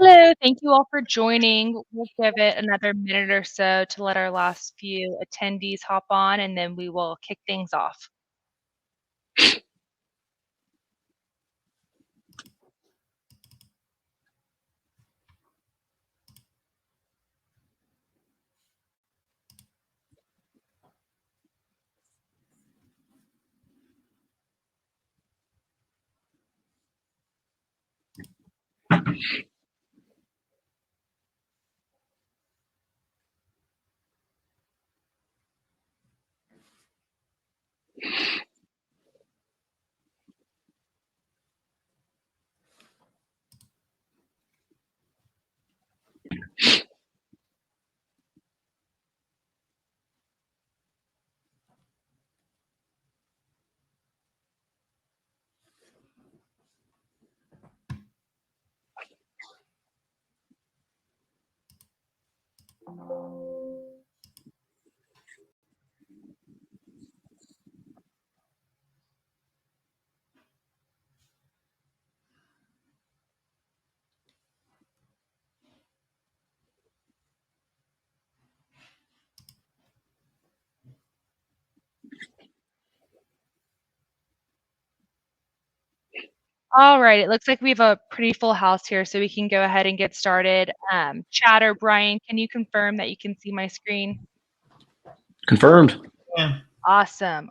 Hello, thank you all for joining. We'll give it another minute or so to let our last few attendees hop on, and then we will kick things off. All right, it looks like we have a pretty full house here, so we can go ahead and get started. Chad or Brian, can you confirm that you can see my screen? Confirmed. Yeah. Awesome.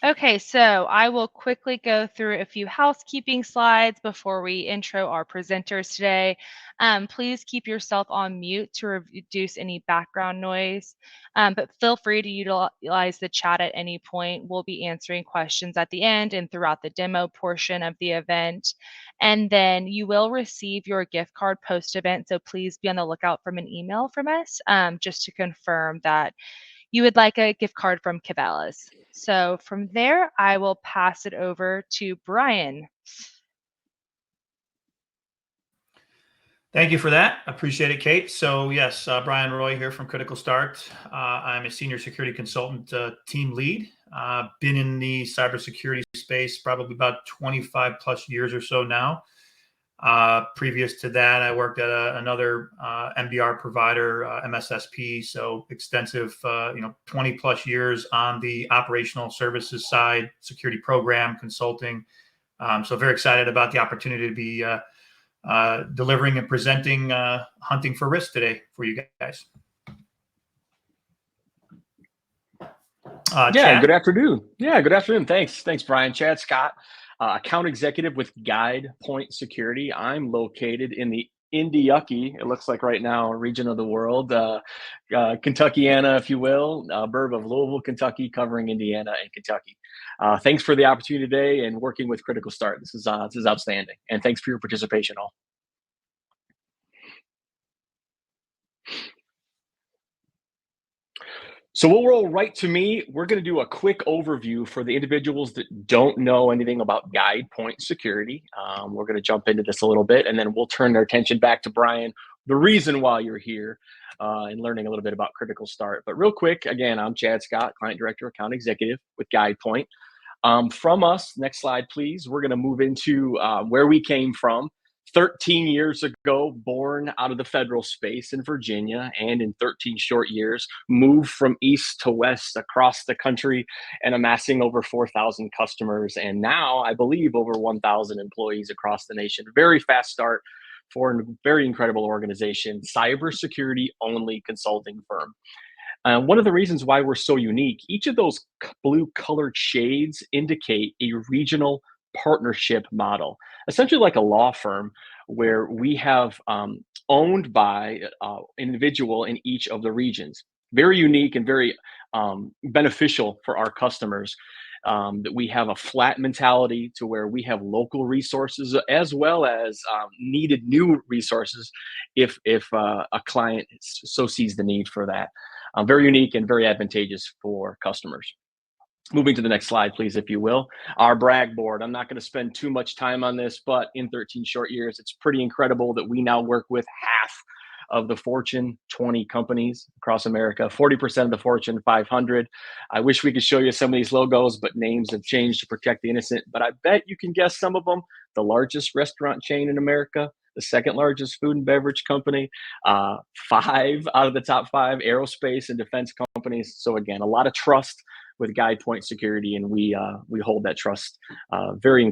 Okay, so I will quickly go through a few housekeeping slides before we intro our presenters today. Please keep yourself on mute to reduce any background noise, but feel free to utilize the chat at any point. We'll be answering questions at the end and throughout the demo portion of the event. And then you will receive your gift card post-event, so please be on the lookout from an email from us just to confirm that you would like a gift card from Cabela's. So from there, I will pass it over to Brian. Thank you for that. Appreciate it, Kate. So yes, Brian Roy here from Critical Start. I'm a senior security consultant, team lead. Been in the cybersecurity space probably about 25 plus years or so now. Previous to that, I worked at another MDR provider, MSSP. So extensive, 20 plus years on the operational services side, security program consulting. So very excited about the opportunity to be delivering and presenting Hunting for Risk today for you guys. Chad? Good afternoon. Good afternoon. Thanks, Brian. Chad Scott, account executive with Guide Point Security. I'm located in the Indy-Yucky, it looks like right now, region of the world, Kentuckiana, if you will, burb of Louisville, Kentucky, covering Indiana and Kentucky. Thanks for the opportunity today and working with Critical Start. This is outstanding, and thanks for your participation all. So we'll roll right to me. We're going to do a quick overview for the individuals that don't know anything about Guide Point Security. We're going to jump into this a little bit, and then we'll turn our attention back to Brian, the reason why you're here, and learning a little bit about Critical Start. But real quick, again, I'm Chad Scott, Client Director, Account Executive with Guide Point. From us, next slide, please. We're going to move into where we came from. 13 years ago, born out of the federal space in Virginia, and in 13 short years, moved from east to west across the country and amassing over 4,000 customers. And now, I believe, over 1,000 employees across the nation. Very fast start for a very incredible organization, cybersecurity only consulting firm. One of the reasons why we're so unique, each of those blue colored shades indicate a regional partnership model, essentially like a law firm where we have owned by an individual in each of the regions. Very unique and very beneficial for our customers. That we have a flat mentality to where we have local resources as well as needed new resources if a client so sees the need for that. Very unique and very advantageous for customers. Moving to the next slide, please, if you will. Our brag board. I'm not going to spend too much time on this, but in 13 short years, it's pretty incredible that we now work with half of the Fortune 20 companies across America, 40% of the Fortune 500. I wish we could show you some of these logos, but names have changed to protect the innocent. But I bet you can guess some of them. The largest restaurant chain in America, the second largest food and beverage company, 5 out of the top 5 aerospace and defense companies. So again, a lot of trust with GuidePoint Security, and we hold that trust very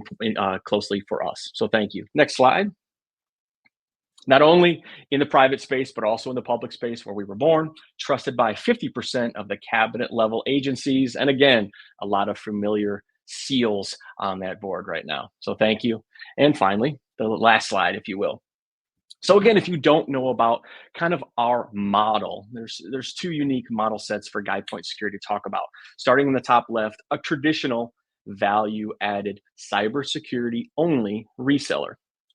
closely for us. So thank you. Next slide. Not only in the private space, but also in the public space where we were born, trusted by 50% of the cabinet level agencies. And again, a lot of familiar seals on that board right now. So thank you. And finally, the last slide, if you will. So again, if you don't know about kind of our model, there's 2 unique model sets for GuidePoint Security to talk about. Starting in the top left, a traditional value-added cybersecurity only reseller.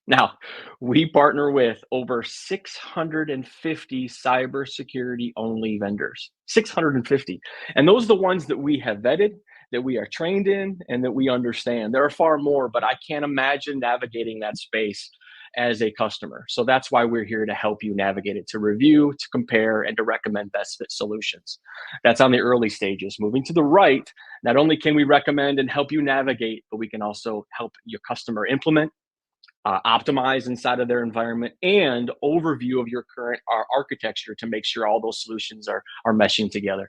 Now, we partner with over 650 cybersecurity only vendors, 650. And those are the ones that we have vetted, that we are trained in, and that we understand. There are far more, but I can't imagine navigating that space as a customer. So that's why we're here to help you navigate it, to review, to compare, and to recommend best fit solutions. That's on the early stages. Moving to the right, not only can we recommend and help you navigate, but we can also help your customer implement, optimize inside of their environment, and overview of your current architecture to make sure all those solutions are meshing together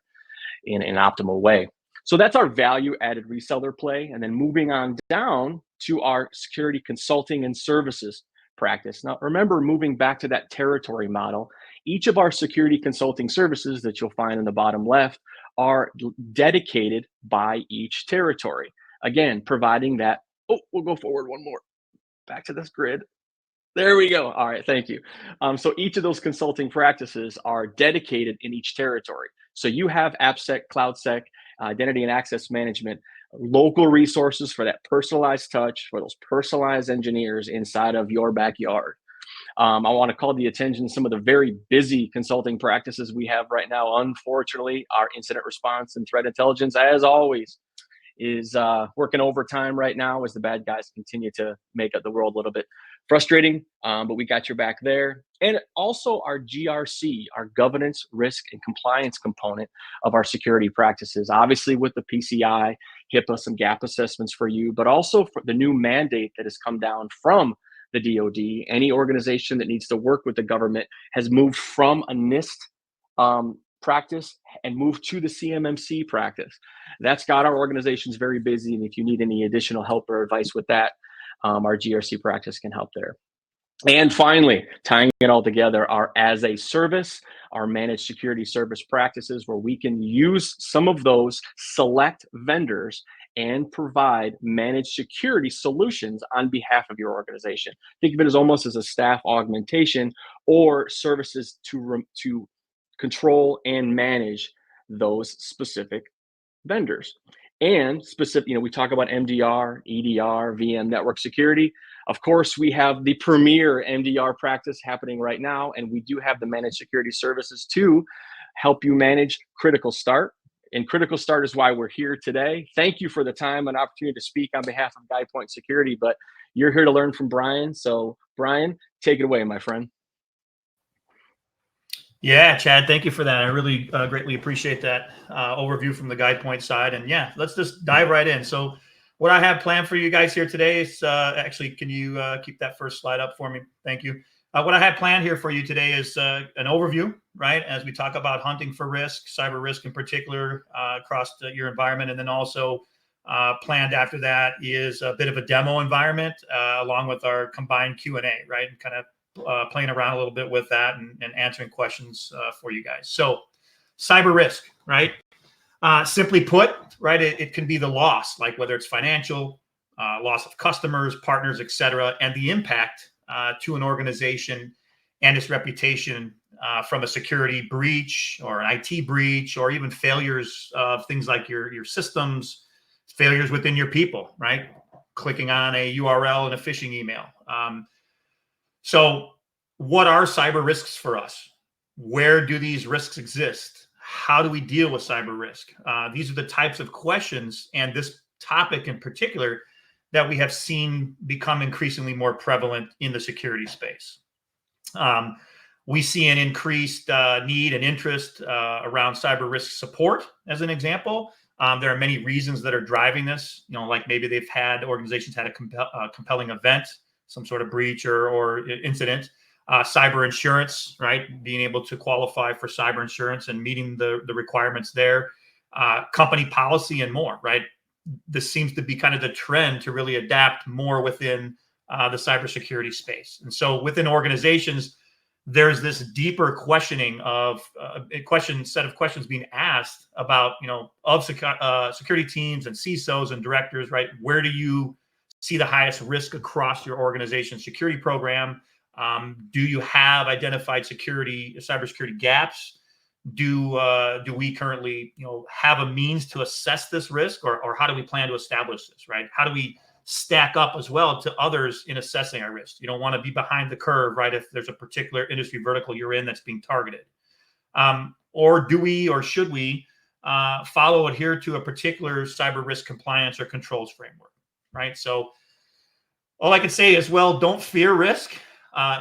in an optimal way. So that's our value-added reseller play. And then moving on down to our security consulting and services practice. Now, remember, moving back to that territory model, each of our security consulting services that you'll find in the bottom left are dedicated by each territory. Again, providing that, we'll go forward one more. Back to this grid. There we go. All right, thank you. So each of those consulting practices are dedicated in each territory. So you have AppSec, CloudSec, identity and access management, local resources for that personalized touch, for those personalized engineers inside of your backyard. I want to call the attention to some of the very busy consulting practices we have right now. Unfortunately, our incident response and threat intelligence, as always, is working overtime right now as the bad guys continue to make the world a little bit frustrating, but we got your back there. And also our GRC, our governance, risk, and compliance component of our security practices, obviously with the PCI, HIPAA, some gap assessments for you, but also for the new mandate that has come down from the DoD. Any organization that needs to work with the government has moved from a NIST practice and moved to the CMMC practice. That's got our organizations very busy. And if you need any additional help or advice with that, our GRC practice can help there. And finally, tying it all together, our as a service, our managed security service practices, where we can use some of those select vendors and provide managed security solutions on behalf of your organization. Think of it as almost as a staff augmentation or services to control and manage those specific vendors. And specific, we talk about MDR, EDR, VM network security. Of course, we have the premier MDR practice happening right now, and we do have the managed security services to help you manage Critical Start. And Critical Start is why we're here today. Thank you for the time and opportunity to speak on behalf of GuidePoint Security, but you're here to learn from Brian. So Brian, take it away, my friend. Yeah, Chad, thank you for that. I really greatly appreciate that overview from the GuidePoint side. And yeah, let's just dive right in. So what I have planned for you guys here today is actually, can you keep that first slide up for me? Thank you. What I have planned here for you today is an overview, right? As we talk about hunting for risk, cyber risk in particular, across your environment. And then also planned after that is a bit of a demo environment along with our combined Q&A, right? And kind of playing around a little bit with that and answering questions for you guys. So cyber risk, right? Simply put, right, it can be the loss, like whether it's financial, loss of customers, partners, et cetera, and the impact to an organization and its reputation from a security breach or an IT breach, or even failures of things like your systems, failures within your people, right? Clicking on a URL in a phishing email. So what are cyber risks for us? Where do these risks exist? How do we deal with cyber risk? These are the types of questions, and this topic in particular, that we have seen become increasingly more prevalent in the security space. We see an increased need and interest around cyber risk support, as an example. There are many reasons that are driving this. Like maybe organizations had a compelling event, some sort of breach or incident. Cyber insurance, right? Being able to qualify for cyber insurance and meeting the requirements there. Company policy and more, right? This seems to be kind of the trend to really adapt more within the cybersecurity space. And so within organizations, there's this deeper questioning of set of questions being asked about, security teams and CISOs and directors, right? Where do you see the highest risk across your organization's security program? Do you have identified cybersecurity gaps? Do we currently, have a means to assess this risk, or how do we plan to establish this, right? How do we stack up as well to others in assessing our risk? You don't want to be behind the curve, right? If there's a particular industry vertical you're in that's being targeted, or do we, or should we adhere to a particular cyber risk compliance or controls framework, right? So all I can say is, well, don't fear risk.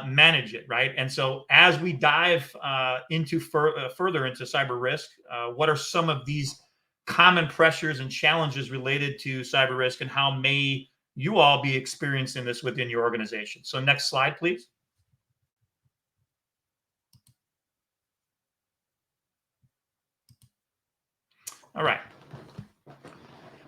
Manage it, right? And so as we dive further into cyber risk, what are some of these common pressures and challenges related to cyber risk, and how may you all be experiencing this within your organization? So next slide, please. All right.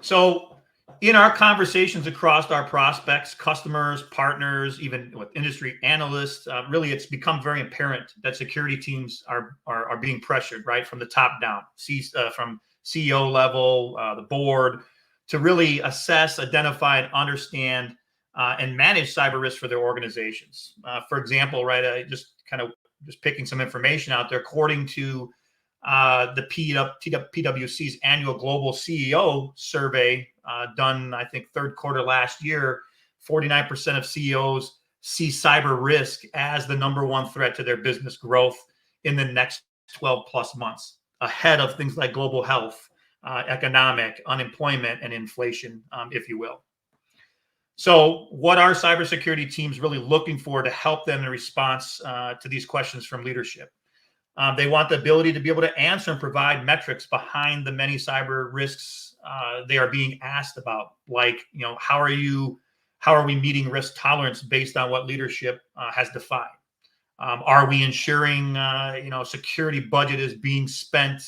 So in our conversations across our prospects, customers, partners, even with industry analysts, really it's become very apparent that security teams are being pressured, right, from the top down, from CEO level, the board, to really assess, identify, and understand and manage cyber risk for their organizations. For example, right, just picking some information out there, according to the PwC's annual global CEO survey done, I think, third quarter last year, 49% of CEOs see cyber risk as the number one threat to their business growth in the next 12 plus months, ahead of things like global health, economic, unemployment, and inflation, if you will. So what are cybersecurity teams really looking for to help them in response to these questions from leadership? They want the ability to be able to answer and provide metrics behind the many cyber risks they are being asked about, like, how are we meeting risk tolerance based on what leadership has defined? Are we ensuring security budget is being spent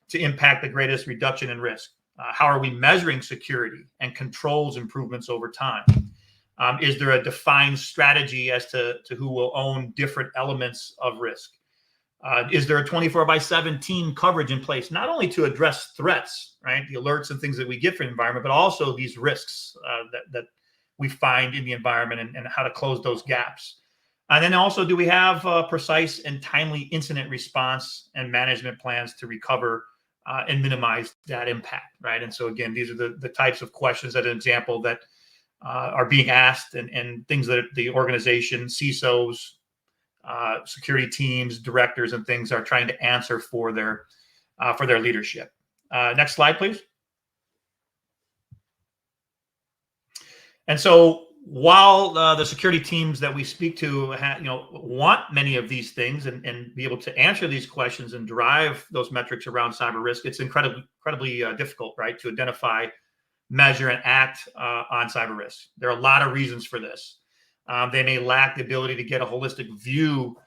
to impact the greatest reduction in risk? How are we measuring security and controls improvements over time? Is there a defined strategy as to who will own different elements of risk? Is there a 24/7 team coverage in place, not only to address threats, right, the alerts and things that we get from the environment, but also these risks that we find in the environment, and how to close those gaps? And then also, do we have precise and timely incident response and management plans to recover and minimize that impact, right? And so again, these are the types of questions, as an example, that are being asked, and things that the organization, CISOs, security teams, directors, and things are trying to answer for their leadership. Next slide, please. And so while the security teams that we speak to want many of these things and be able to answer these questions and drive those metrics around cyber risk, it's incredibly difficult, right, to identify, measure, and act on cyber risk. There are a lot of reasons for this. They may lack the ability to get a holistic view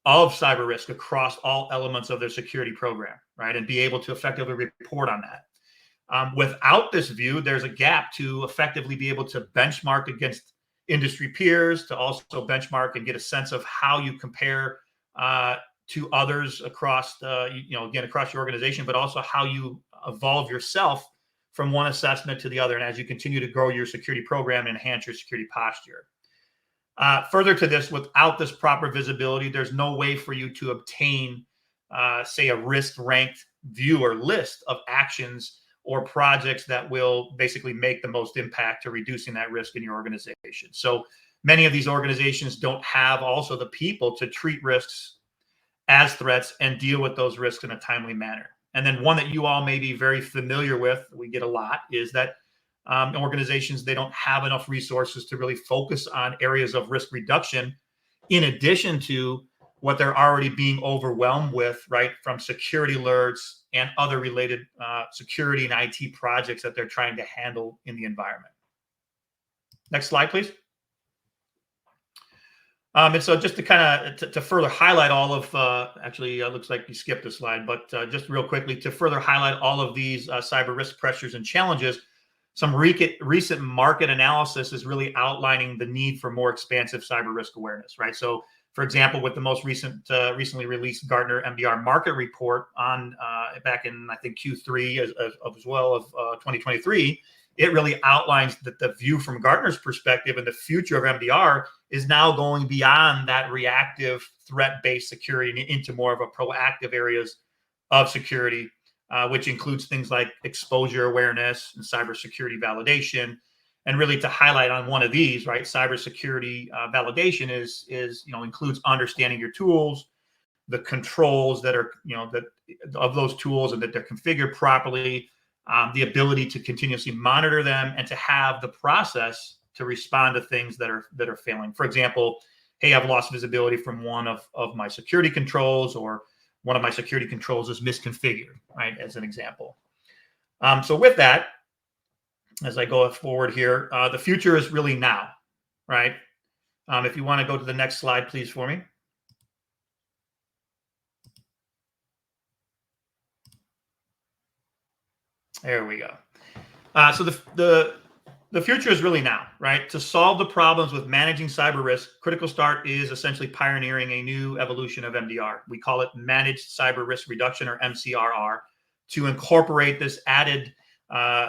of cyber risk across all elements of their security program, right, and be able to effectively report on that. Without this view, there's a gap to effectively be able to benchmark against industry peers, to also benchmark and get a sense of how you compare to others across across your organization, but also how you evolve yourself from one assessment to the other, and as you continue to grow your security program and enhance your security posture. Further to this, without this proper visibility, there's no way for you to obtain, say, a risk-ranked view or list of actions or projects that will basically make the most impact to reducing that risk in your organization. So many of these organizations don't have also the people to treat risks as threats and deal with those risks in a timely manner. And then one that you all may be very familiar with, we get a lot, is that organizations, they don't have enough resources to really focus on areas of risk reduction, in addition to what they're already being overwhelmed with, right, from security alerts and other related security and IT projects that they're trying to handle in the environment. Next slide, please. And so just to kind of to further highlight all of, actually, looks like you skipped a slide, but just real quickly to further highlight all of these cyber risk pressures and challenges, some recent market analysis is really outlining the need for more expansive cyber risk awareness, right? So, for example, with the most recently released Gartner MDR market report on back in, I think, Q3 as well of 2023, it really outlines that the view from Gartner's perspective and the future of MDR is now going beyond that reactive threat-based security and into more of a proactive areas of security, which includes things like exposure awareness and cybersecurity validation. And really to highlight on one of these, right, cybersecurity validation is includes understanding your tools, the controls that are, that of those tools and that they're configured properly, the ability to continuously monitor them and to have the process to respond to things that are failing. For example, hey, I've lost visibility from one of my security controls, or one of my security controls is misconfigured, right, as an example. So with that, as I go forward here, the future is really now, right? If you want to go to the next slide, please, for me. There we go. So the future is really now, right? To solve the problems with managing cyber risk, Critical Start is essentially pioneering a new evolution of MDR. We call it Managed Cyber Risk Reduction, or MCRR, to incorporate this added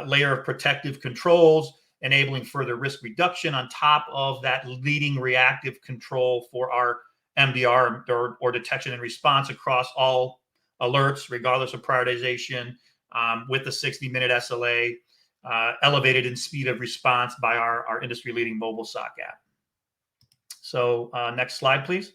layer of protective controls, enabling further risk reduction on top of that leading reactive control for our MDR or detection and response across all alerts, regardless of prioritization, with the 60-minute SLA, elevated in speed of response by our industry-leading mobile SOC app. So next slide, please.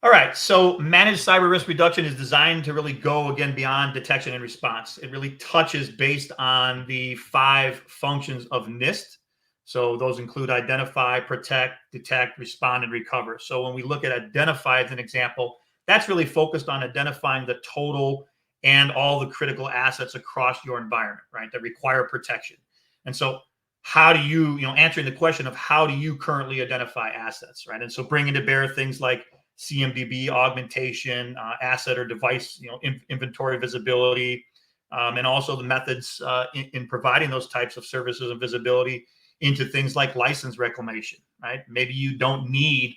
All right, so managed cyber risk reduction is designed to really go, again, beyond detection and response. It really touches based on the 5 functions of NIST. So those include identify, protect, detect, respond, and recover. So when we look at identify as an example, that's really focused on identifying the total and all the critical assets across your environment, right, that require protection. And so how do you, answering the question of how do you currently identify assets, right? And so bringing to bear things like CMDB augmentation, asset or device, inventory visibility, and also the methods in providing those types of services and visibility into things like license reclamation, right? Maybe you don't need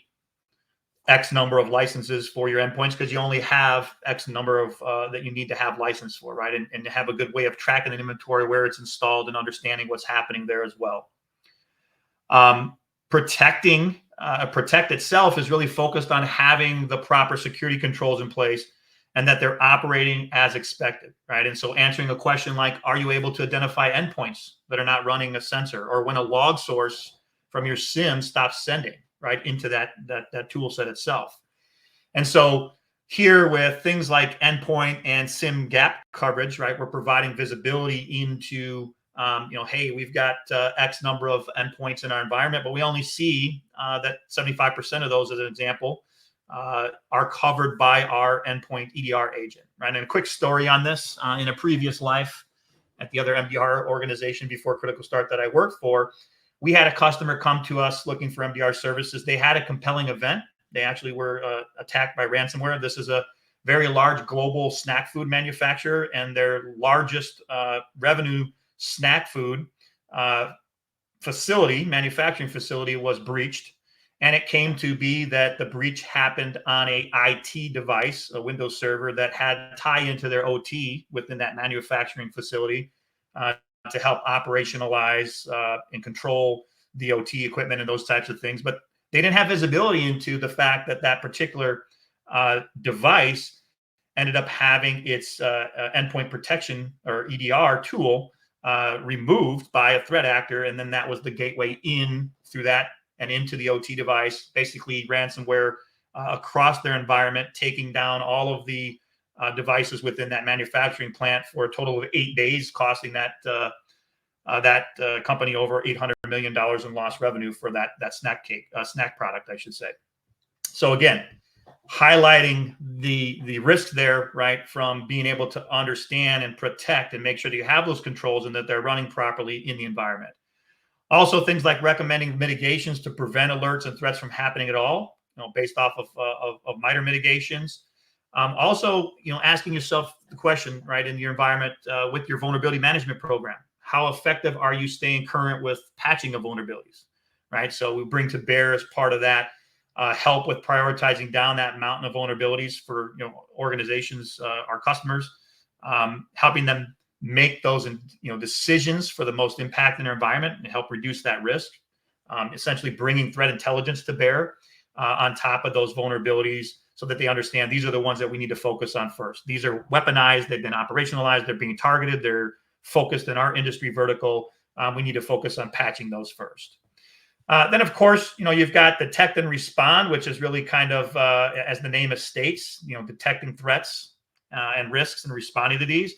X number of licenses for your endpoints because you only have X number of that you need to have license for, right? And have a good way of tracking an inventory where it's installed and understanding what's happening there as well. Protect itself is really focused on having the proper security controls in place and that they're operating as expected, right? And so answering a question like, are you able to identify endpoints that are not running a sensor, or when a log source from your SIEM stops sending, right, into that tool set itself? And so here with things like endpoint and SIEM gap coverage, right, we're providing visibility into hey, we've got X number of endpoints in our environment, but we only see that 75% of those, as an example, are covered by our endpoint EDR agent, right? And a quick story on this, in a previous life at the other MDR organization before Critical Start that I worked for, we had a customer come to us looking for MDR services. They had a compelling event. They actually were attacked by ransomware. This is a very large global snack food manufacturer, and their largest revenue snack food manufacturing facility was breached. And it came to be that the breach happened on a IT device, a Windows server that had tie into their OT within that manufacturing facility to help operationalize and control the OT equipment and those types of things. But they didn't have visibility into the fact that that particular device ended up having its endpoint protection, or EDR tool, removed by a threat actor. And then that was the gateway in through that and into the OT device, basically ransomware across their environment, taking down all of the devices within that manufacturing plant for a total of 8 days, costing that that company over $800 million in lost revenue for that snack product, I should say. So again, highlighting the risk there, right, from being able to understand and protect and make sure that you have those controls and that they're running properly in the environment. Also, things like recommending mitigations to prevent alerts and threats from happening at all, based off of MITRE mitigations. Also, asking yourself the question, right, in your environment with your vulnerability management program, how effective are you staying current with patching of vulnerabilities, right? So we bring to bear as part of that help with prioritizing down that mountain of vulnerabilities for organizations, our customers, helping them make those decisions for the most impact in their environment and help reduce that risk. Essentially bringing threat intelligence to bear on top of those vulnerabilities so that they understand these are the ones that we need to focus on first. These are weaponized, they've been operationalized, they're being targeted, they're focused in our industry vertical. We need to focus on patching those first. Then, of course, you've got detect and respond, which is really kind of, as the name states, detecting threats and risks and responding to these.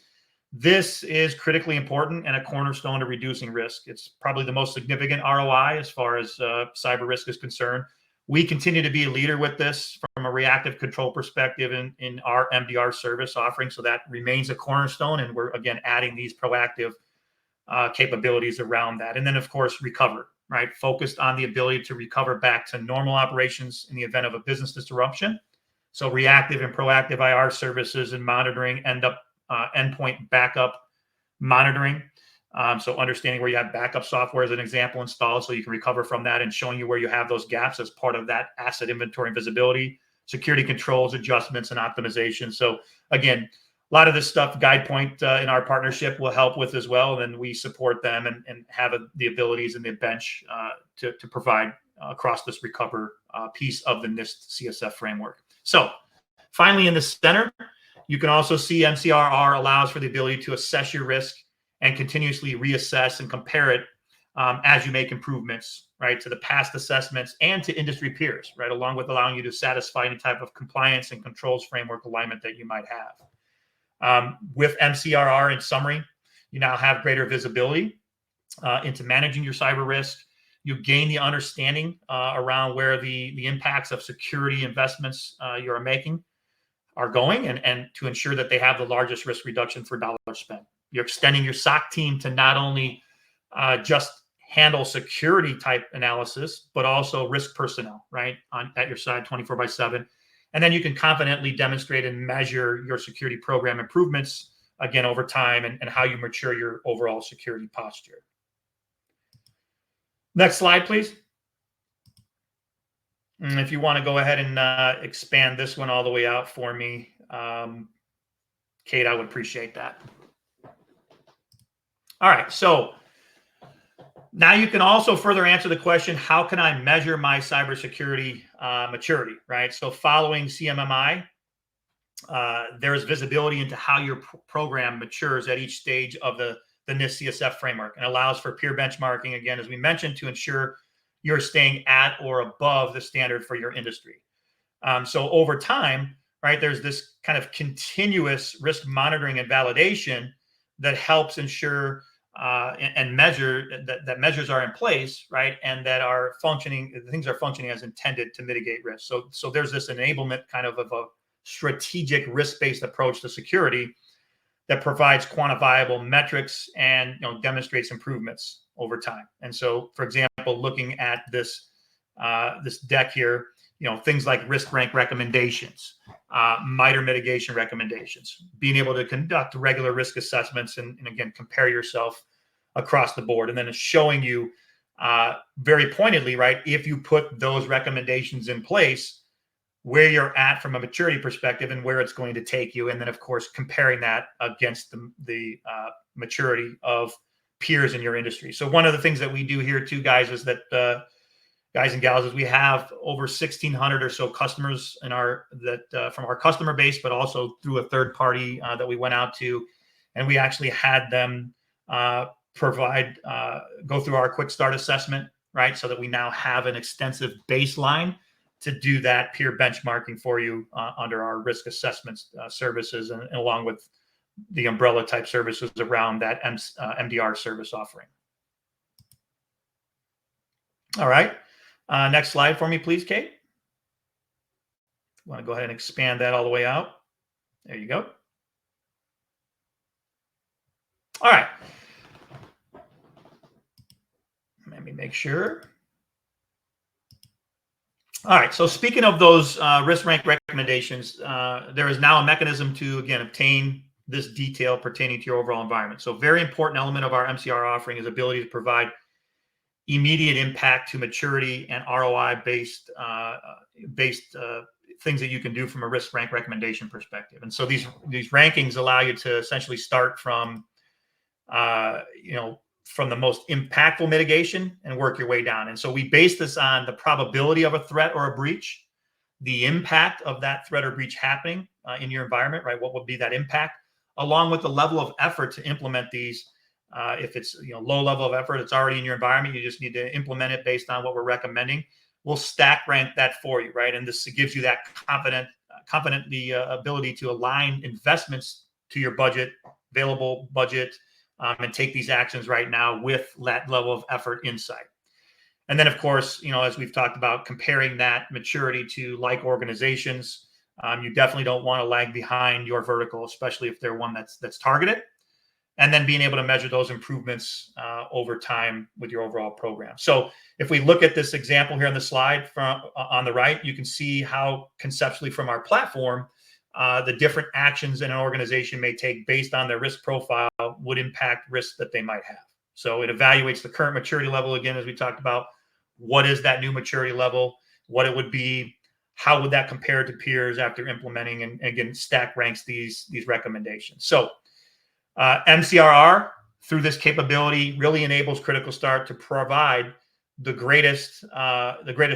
This is critically important and a cornerstone to reducing risk. It's probably the most significant ROI as far as cyber risk is concerned. We continue to be a leader with this from a reactive control perspective in our MDR service offering. So that remains a cornerstone. And we're, again, adding these proactive capabilities around that. And then, of course, recover, right? Focused on the ability to recover back to normal operations in the event of a business disruption. So reactive and proactive IR services and monitoring endpoint backup monitoring. So understanding where you have backup software as an example installed so you can recover from that and showing you where you have those gaps as part of that asset inventory and visibility, security controls, adjustments, and optimization. So again, a lot of this stuff GuidePoint in our partnership will help with as well. And we support them and have the abilities and the bench to provide across this recover piece of the NIST CSF framework. So finally, in the center, you can also see MCRR allows for the ability to assess your risk and continuously reassess and compare it as you make improvements, right, to the past assessments and to industry peers, right, along with allowing you to satisfy any type of compliance and controls framework alignment that you might have. With MCRR, in summary, you now have greater visibility into managing your cyber risk. You gain the understanding around where the impacts of security investments you are making are going and to ensure that they have the largest risk reduction for dollar spent. You're extending your SOC team to not only just handle security type analysis, but also risk personnel, right, at your side 24/7. And then you can confidently demonstrate and measure your security program improvements, again, over time and how you mature your overall security posture. Next slide, please. And if you want to go ahead and expand this one all the way out for me, Kate, I would appreciate that. All right, so now you can also further answer the question, how can I measure my cybersecurity maturity, right? So following CMMI, there is visibility into how your program matures at each stage of the NIST CSF framework and allows for peer benchmarking, again, as we mentioned, to ensure you're staying at or above the standard for your industry. So over time, right, there's this kind of continuous risk monitoring and validation that helps ensure and measure that measures are in place, right, and that are functioning, things are functioning as intended to mitigate risk. So there's this enablement kind of a strategic risk-based approach to security that provides quantifiable metrics and demonstrates improvements over time. And so, for example, looking at this this deck here, things like risk rank recommendations, MITRE mitigation recommendations, being able to conduct regular risk assessments and again, compare yourself across the board. And then it's showing you very pointedly, right, if you put those recommendations in place, where you're at from a maturity perspective and where it's going to take you. And then, of course, comparing that against the maturity of peers in your industry. So one of the things that we do here too, guys, is that guys and gals, is we have over 1,600 or so customers in from our customer base, but also through a third party that we went out to, and we actually had them go through our quick start assessment, right? So that we now have an extensive baseline to do that peer benchmarking for you under our risk assessments services and along with the umbrella type services around that MDR service offering. All right. Next slide for me, please, Kate. I want to go ahead and expand that all the way out. There you go. All right. Let me make sure. All right. So speaking of those risk rank recommendations, there is now a mechanism to, again, obtain this detail pertaining to your overall environment. So very important element of our MCR offering is ability to provide immediate impact to maturity and ROI based things that you can do from a risk rank recommendation perspective. And so these rankings allow you to essentially start from from the most impactful mitigation and work your way down. And so we base this on the probability of a threat or a breach, the impact of that threat or breach happening in your environment, right? What would be that impact, along with the level of effort to implement these. If it's low level of effort, it's already in your environment, you just need to implement it based on what we're recommending. We'll stack rank that for you, right? And this gives you that confident the ability to align investments to your budget, available budget, and take these actions right now with that level of effort insight. And then, of course, as we've talked about, comparing that maturity to like organizations, you definitely don't want to lag behind your vertical, especially if they're one that's targeted. And then being able to measure those improvements over time with your overall program. So if we look at this example here on the slide on the right, you can see how conceptually from our platform, the different actions an organization may take based on their risk profile would impact risks that they might have. So it evaluates the current maturity level, again, as we talked about. What is that new maturity level? What it would be? How would that compare to peers after implementing? And again, stack ranks these recommendations. So MCRR, through this capability, really enables Critical Start to provide the greatest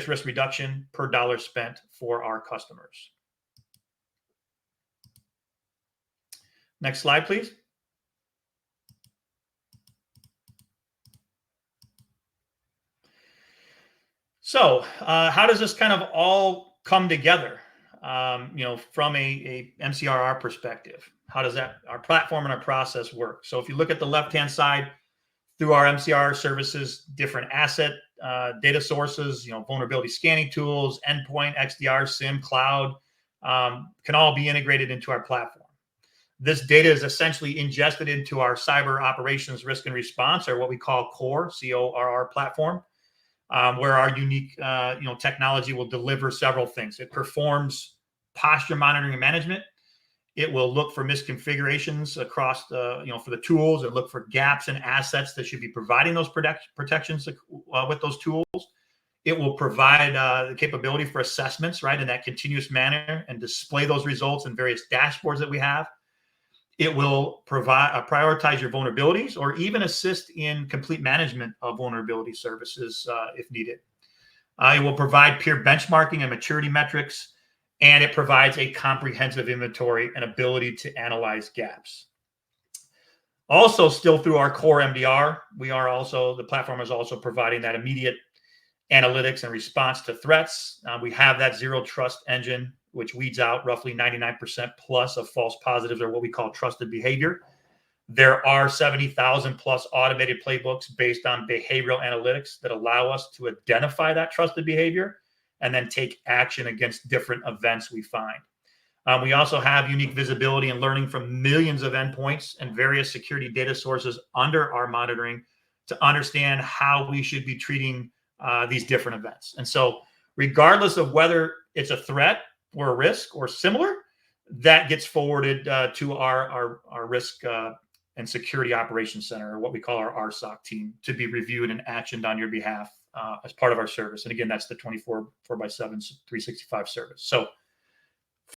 risk reduction per dollar spent for our customers. Next slide, please. So how does this kind of all come together, from a MCRR perspective? How does our platform and our process work? So if you look at the left-hand side, through our MCR services, different asset data sources, vulnerability scanning tools, endpoint, XDR, SIEM, cloud, can all be integrated into our platform. This data is essentially ingested into our cyber operations risk and response, or what we call CORE, C-O-R-R platform, where our unique technology will deliver several things. It performs posture monitoring and management. It will look for misconfigurations across for the tools, and look for gaps in assets that should be providing those protections with those tools. It will provide the capability for assessments, right, in that continuous manner, and display those results in various dashboards that we have. It will provide prioritize your vulnerabilities, or even assist in complete management of vulnerability services if needed. It will provide peer benchmarking and maturity metrics. And it provides a comprehensive inventory and ability to analyze gaps. Also, still through our core MDR, the platform is also providing that immediate analytics and response to threats. We have that zero trust engine, which weeds out roughly 99% plus of false positives, or what we call trusted behavior. There are 70,000 plus automated playbooks based on behavioral analytics that allow us to identify that trusted behavior and then take action against different events we find. We also have unique visibility and learning from millions of endpoints and various security data sources under our monitoring to understand how we should be treating these different events. And so regardless of whether it's a threat or a risk or similar, that gets forwarded to our risk and security operations center, or what we call our RSOC team, to be reviewed and actioned on your behalf as part of our service. And again, that's the 24/4x7 365 service. So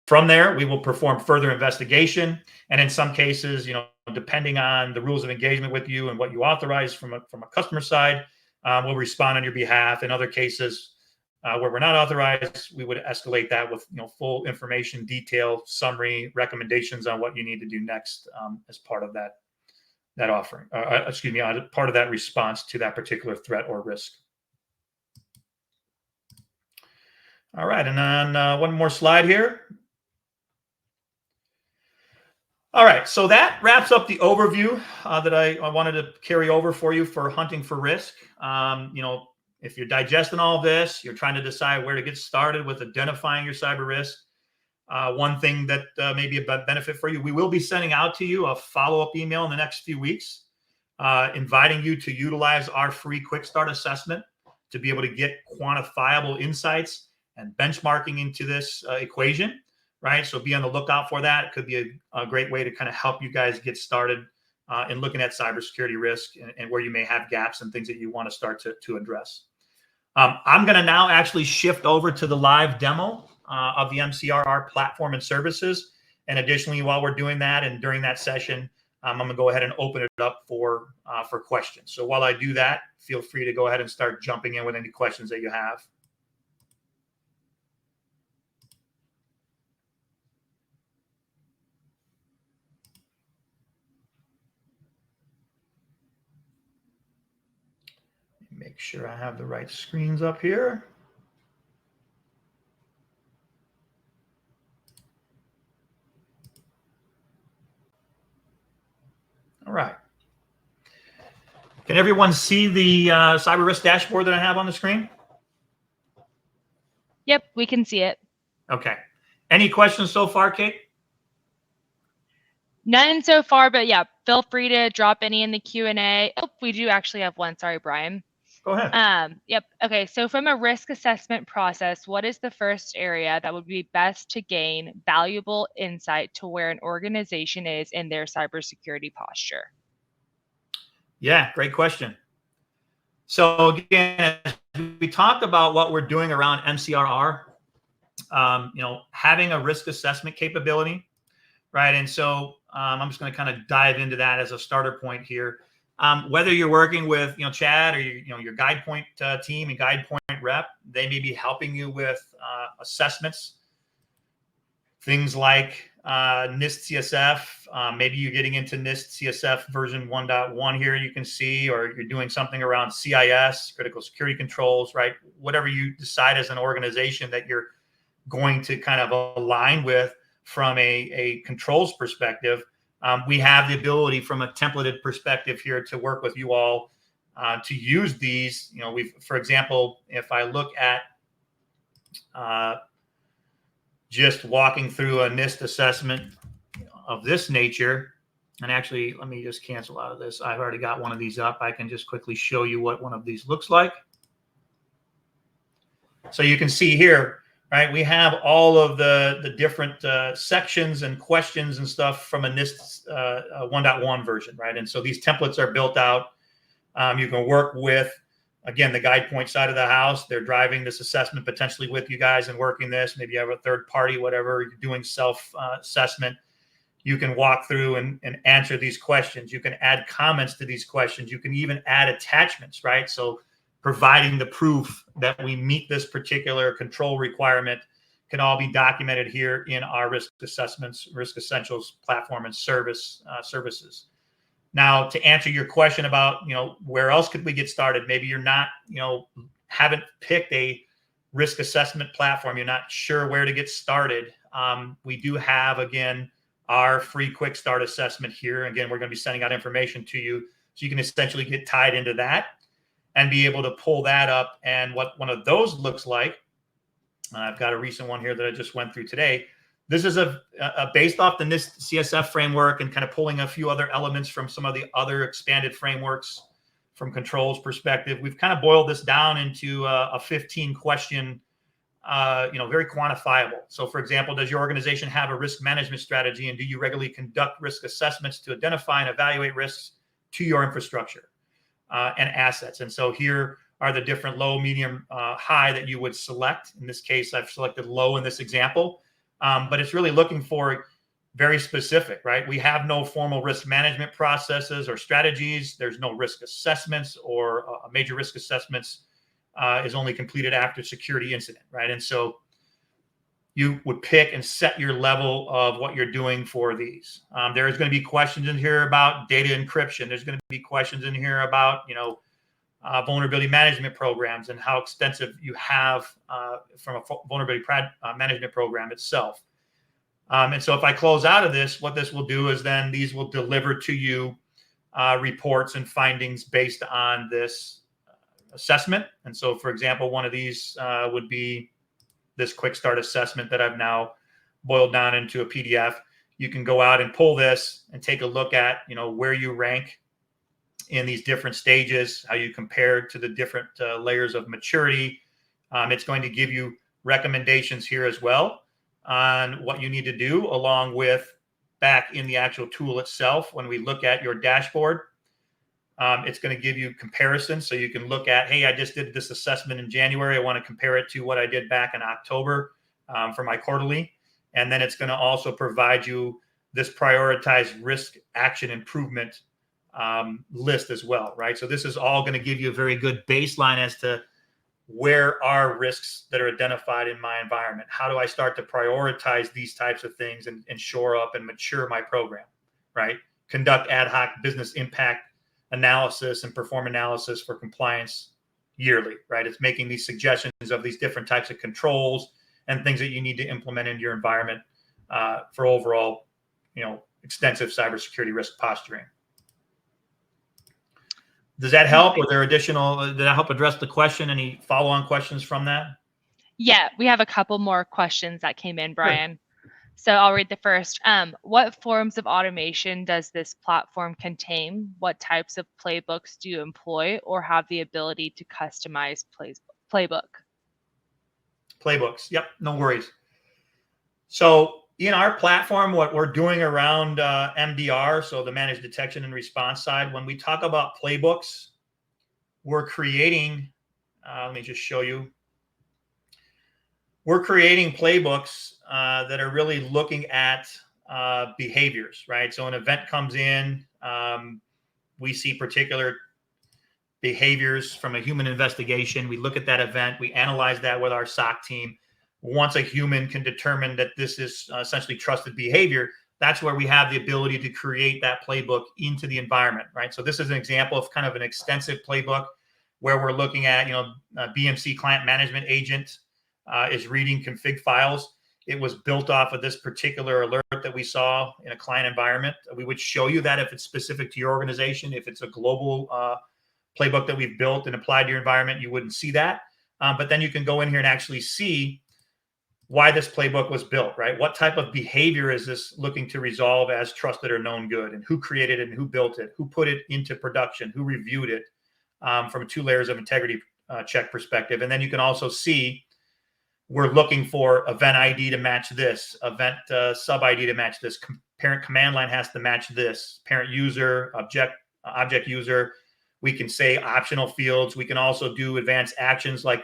from there, we will perform further investigation. And in some cases, depending on the rules of engagement with you and what you authorize from a customer side, we'll respond on your behalf. In other cases where we're not authorized, we would escalate that with full information, detail, summary, recommendations on what you need to do next as part of that offering, part of that response to that particular threat or risk. All right, and then one more slide here. All right, so that wraps up the overview that I wanted to carry over for you for hunting for risk. if you're digesting all this, you're trying to decide where to get started with identifying your cyber risk. One thing that may be a benefit for you, we will be sending out to you a follow-up email in the next few weeks, inviting you to utilize our free quick start assessment to be able to get quantifiable insights and benchmarking into this equation, right? So be on the lookout for that. It could be a great way to kind of help you guys get started in looking at cybersecurity risk and where you may have gaps and things that you want to start to address. I'm going to now actually shift over to the live demo of the MCRR platform and services. And additionally, while we're doing that and during that session, I'm going to go ahead and open it up for questions. So while I do that, feel free to go ahead and start jumping in with any questions that you have. Make sure I have the right screens up here. All right. Can everyone see the cyber risk dashboard that I have on the screen? Yep, we can see it. Okay. Any questions so far, Kate? None so far, but yeah, feel free to drop any in the Q&A. Oh, we do actually have one. Sorry, Brian. Go ahead. Yep. Okay. So from a risk assessment process, what is the first area that would be best to gain valuable insight to where an organization is in their cybersecurity posture? Yeah, great question. So again, we talked about what we're doing around MCRR, having a risk assessment capability, right? And so I'm just going to kind of dive into that as a starter point here. Whether you're working with, Chad or your GuidePoint team and GuidePoint rep, they may be helping you with assessments, things like NIST CSF. Maybe you're getting into NIST CSF version 1.1 here, you can see, or you're doing something around CIS, critical security controls, right? Whatever you decide as an organization that you're going to kind of align with from a controls perspective. We have the ability from a templated perspective here to work with you all to use these. For example, if I look at just walking through a NIST assessment of this nature, and actually, let me just cancel out of this. I've already got one of these up. I can just quickly show you what one of these looks like. So you can see here, right, we have all of the different sections and questions and stuff from a NIST 1.1 version, right? And so these templates are built out. You can work with, again, the GuidePoint side of the house. They're driving this assessment potentially with you guys and working this. Maybe you have a third party, whatever, you're doing self-assessment. You can walk through and answer these questions. You can add comments to these questions. You can even add attachments, right? So providing the proof that we meet this particular control requirement can all be documented here in our risk assessments, risk essentials platform and services. Now, to answer your question about, where else could we get started? Maybe you're not, haven't picked a risk assessment platform. You're not sure where to get started. We do have, again, our free quick start assessment here. Again, we're going to be sending out information to you so you can essentially get tied into that and be able to pull that up. And what one of those looks like, I've got a recent one here that I just went through today. This is a based off the NIST CSF framework and kind of pulling a few other elements from some of the other expanded frameworks from controls perspective. We've kind of boiled this down into a 15 question, very quantifiable. So for example, does your organization have a risk management strategy, and do you regularly conduct risk assessments to identify and evaluate risks to your infrastructure and assets? And so here are the different low, medium, high that you would select. In this case, I've selected low in this example, but it's really looking for very specific, right? We have no formal risk management processes or strategies. There's no risk assessments, or major risk assessments is only completed after security incident, right? And so you would pick and set your level of what you're doing for these. There is going to be questions in here about data encryption. There's going to be questions in here about, vulnerability management programs and how extensive you have from a vulnerability management program itself. And so if I close out of this, what this will do is then these will deliver to you reports and findings based on this assessment. And so, for example, one of these would be this quick start assessment that I've now boiled down into a PDF. You can go out and pull this and take a look at, where you rank in these different stages, how you compare to the different layers of maturity. It's going to give you recommendations here as well on what you need to do, along with back in the actual tool itself. When we look at your dashboard, it's going to give you comparisons. So you can look at, hey, I just did this assessment in January. I want to compare it to what I did back in October for my quarterly. And then it's going to also provide you this prioritized risk action improvement list as well, right? So this is all going to give you a very good baseline as to where are risks that are identified in my environment. How do I start to prioritize these types of things and shore up and mature my program, right? Conduct ad hoc business impact analysis and perform analysis for compliance yearly, right? It's making these suggestions of these different types of controls and things that you need to implement into your environment for overall, extensive cybersecurity risk posturing. Does that help? Were there did that help address the question? Any follow-on questions from that? Yeah, we have a couple more questions that came in, Brian. Sure. So I'll read the first. What forms of automation does this platform contain? What types of playbooks do you employ or have the ability to customize playbook? Playbooks. Yep, no worries. So in our platform, what we're doing around MDR, so the managed detection and response side, when we talk about playbooks, we're creating, let me just show you. We're creating playbooks that are really looking at behaviors, right? So an event comes in, we see particular behaviors from a human investigation. We look at that event, we analyze that with our SOC team. Once a human can determine that this is essentially trusted behavior, that's where we have the ability to create that playbook into the environment, right? So this is an example of kind of an extensive playbook where we're looking at, BMC client management agent is reading config files. It was built off of this particular alert that we saw in a client environment. We would show you that if it's specific to your organization. If it's a global playbook that we've built and applied to your environment, you wouldn't see that. But then you can go in here and actually see why this playbook was built, right? What type of behavior is this looking to resolve as trusted or known good, and who created it and who built it, who put it into production, who reviewed it from 2 layers of integrity check perspective. And then you can also see we're looking for event ID to match this, event sub ID to match this, parent command line has to match this, parent user, object user. We can say optional fields. We can also do advanced actions like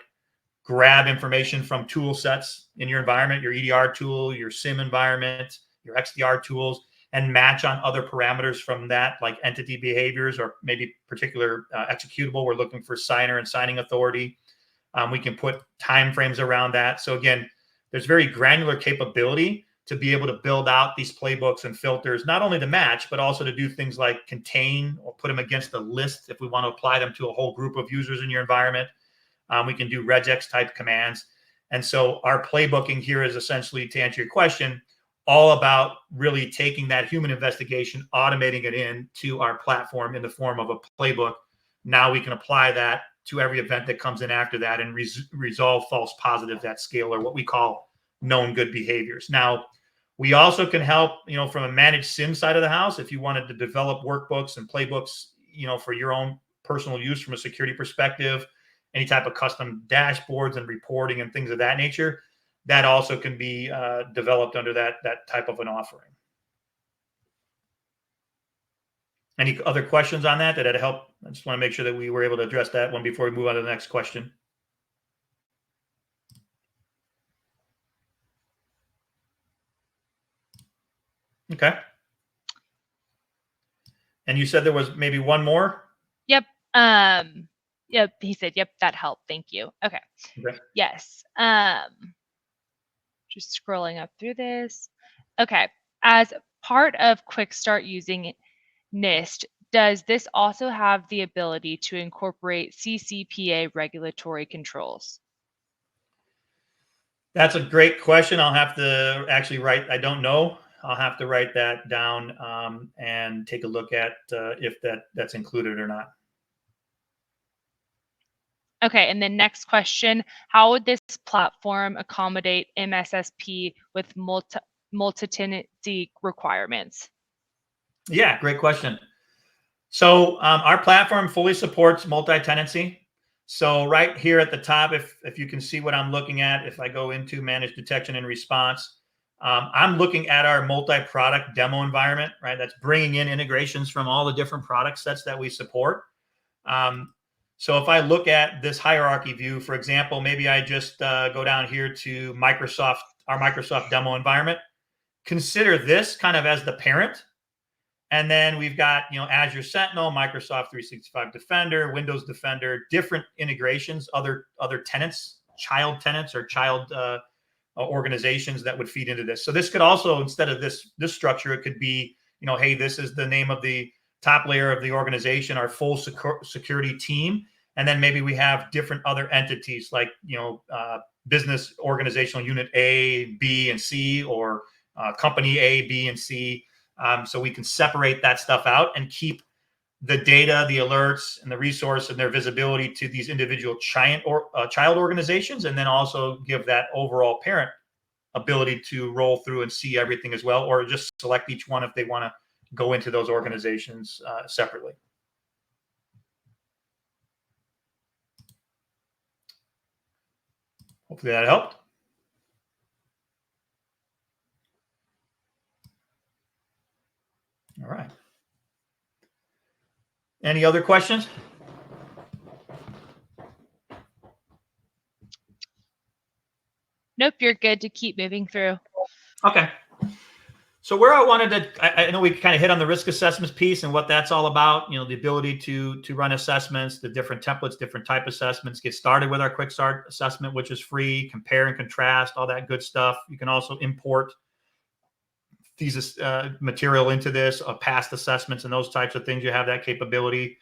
grab information from tool sets in your environment, your EDR tool, your SIM environment, your XDR tools, and match on other parameters from that, like entity behaviors or maybe particular executable. We're looking for signer and signing authority. We can put timeframes around that. So again, there's very granular capability to be able to build out these playbooks and filters, not only to match, but also to do things like contain or put them against a list if we want to apply them to a whole group of users in your environment. We can do regex type commands. And so our playbooking here is essentially, to answer your question, all about really taking that human investigation, automating it into our platform in the form of a playbook. Now we can apply that to every event that comes in after that and resolve false positives at scale, or what we call known good behaviors. Now, we also can help, from a managed SIM side of the house, if you wanted to develop workbooks and playbooks, for your own personal use from a security perspective, any type of custom dashboards and reporting and things of that nature, that also can be developed under that type of an offering. Any other questions on that? Did that help? I just want to make sure that we were able to address that one before we move on to the next question. Okay. And you said there was maybe one more? Yep. Yep. He said, yep, that helped. Thank you. Okay. Yes. Just scrolling up through this. Okay. As part of Quick Start using NIST, does this also have the ability to incorporate CCPA regulatory controls? That's a great question. I'll have to actually I don't know. I'll have to write that down and take a look at if that's included or not. Okay, and then next question, how would this platform accommodate MSSP with multi-tenancy requirements? Yeah, great question. So our platform fully supports multi-tenancy. So right here at the top, if you can see what I'm looking at, if I go into manage detection and response, I'm looking at our multi-product demo environment, right? That's bringing in integrations from all the different product sets that we support. So if I look at this hierarchy view, for example, maybe I just go down here to Microsoft, our Microsoft demo environment. Consider this kind of as the parent. And then we've got, Azure Sentinel, Microsoft 365 Defender, Windows Defender, different integrations, other tenants, child tenants or child organizations that would feed into this. So this could also, instead of this structure, it could be, hey, this is the name of the top layer of the organization, our full security team. And then maybe we have different other entities like, business organizational unit A, B, and C, or company A, B, and C. So we can separate that stuff out and keep the data, the alerts, and the resource and their visibility to these individual child organizations, and then also give that overall parent ability to roll through and see everything as well, or just select each one if they want to go into those organizations separately. Hopefully that helped. All right. Any other questions? Nope, you're good to keep moving through. Okay. So where I wanted to, I know we kind of hit on the risk assessments piece and what that's all about, the ability to run assessments, the different templates, different type assessments, get started with our quick start assessment, which is free, compare and contrast, all that good stuff. You can also import these material into this, past assessments and those types of things. You have that capability.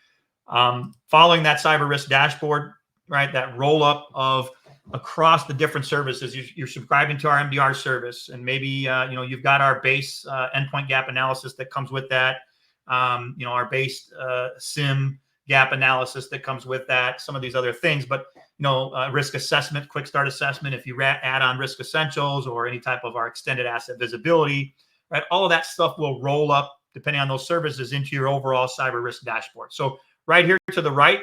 Following that cyber risk dashboard, right? That roll up of across the different services. You're subscribing to our MDR service, and maybe you've got our base endpoint gap analysis that comes with that. Our base SIM gap analysis that comes with that. Some of these other things, but risk assessment, quick start assessment. If you add on Risk Essentials or any type of our extended asset visibility, right? All of that stuff will roll up depending on those services into your overall cyber risk dashboard. So right here to the right,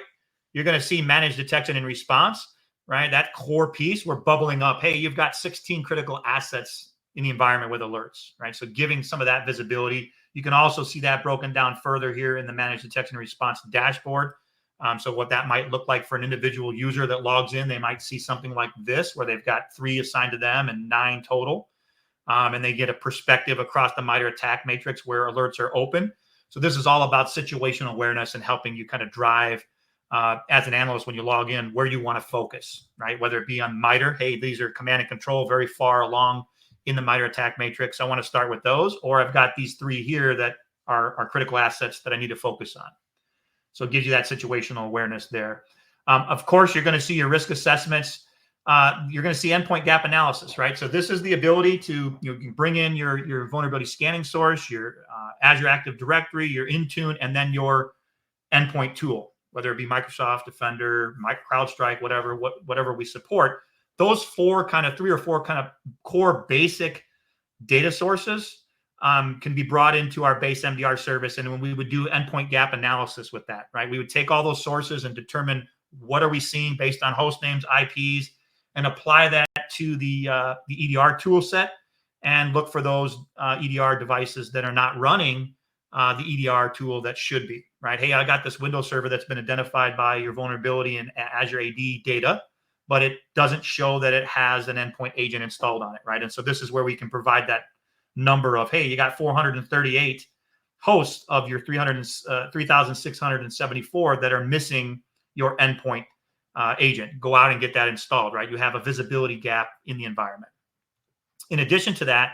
you're going to see manage detection and response. Right, that core piece, we're bubbling up. Hey, you've got 16 critical assets in the environment with alerts, right? So giving some of that visibility. You can also see that broken down further here in the managed detection and response dashboard. So what that might look like for an individual user that logs in, they might see something like this, where they've got 3 assigned to them and 9 total. And they get a perspective across the MITRE ATT&CK matrix where alerts are open. So this is all about situational awareness and helping you kind of drive as an analyst, when you log in, where you want to focus, right? Whether it be on MITRE, hey, these are command and control very far along in the MITRE ATT&CK matrix. I want to start with those, or I've got these 3 here that are critical assets that I need to focus on. So it gives you that situational awareness there. Of course, you're going to see your risk assessments. You're going to see endpoint gap analysis, right? So this is the ability to you can bring in your vulnerability scanning source, your Azure Active Directory, your Intune, and then your endpoint tool, whether it be Microsoft Defender, CrowdStrike, whatever we support. Those 3 or 4 kind of core basic data sources can be brought into our base MDR service. And when we would do endpoint gap analysis with that, right, we would take all those sources and determine what are we seeing based on host names, IPs, and apply that to the EDR tool set and look for those EDR devices that are not running the EDR tool that should be, right? Hey, I got this Windows server that's been identified by your vulnerability in Azure AD data, but it doesn't show that it has an endpoint agent installed on it, right? And so this is where we can provide that number of, hey, you got 438 hosts of your 3,674 that are missing your endpoint agent. Go out and get that installed, right? You have a visibility gap in the environment. In addition to that,